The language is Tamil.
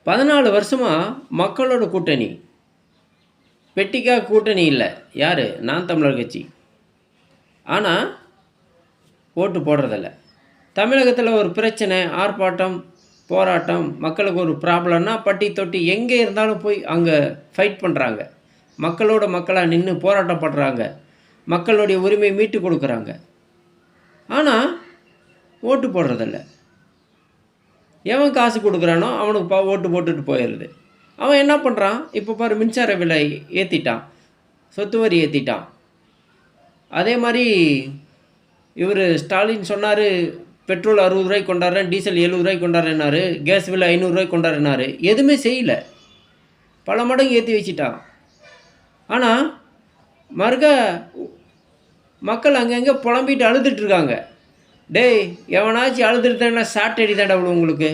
14 வருஷமா மக்களோட கூட்டணி. பெட்டிக்காக கூட்டணி இல்ல. யாரு? நாம் தமிழர் கட்சி. ஆனா, ஓட்டு போடுறதில்ல. தமிழகத்தில ஒரு பிரச்சனை, ஆர்ப்பாட்டம், போராட்டம், மக்களுக்கு ஒரு ப்ராப்ளம்னா பட்டி தொட்டி எங்கே இருந்தாலும் போய் அங்க ஃபைட் பண்றாங்க. மக்களோட மக்களா நின்னு போராட்டம் பண்றாங்க. மக்களுடைய உரிமையை மீட்டுக் குடுக்குறாங்க. ஆனா, ஓட்டு போடுறதில்ல. எவன் காசு குடுக்குறானோ அவனுக்கு ஓட்டு போட்டுட்டு போயிடுறது. அவன் என்ன பண்ணுறான்? இப்போ பாரு மின்சார விலை ஏற்றிட்டான், சொத்து வரி ஏற்றிட்டான். அதே மாதிரி இவர் ஸ்டாலின் சொன்னார், பெட்ரோல் 60 ரூபாய்க்கு கொண்டாடுறேன், டீசல் 70 ரூபாய்க்கு கொண்டாடுறேன்னாரு, கேஸ் விலை 500 ரூபாய்க்கு கொண்டாடுறேன்னாரு. எதுவுமே செய்யல. பல மடங்கு ஏற்றி வச்சுட்டான். ஆனால் மறுக்க மக்கள் அங்கங்கே புலம்பிட்டு அழுதுட்டு இருக்காங்க. டேய், எவனாச்சும் அழுதுட்டு சாட்டை அடி தாண்டா உங்களுக்கு.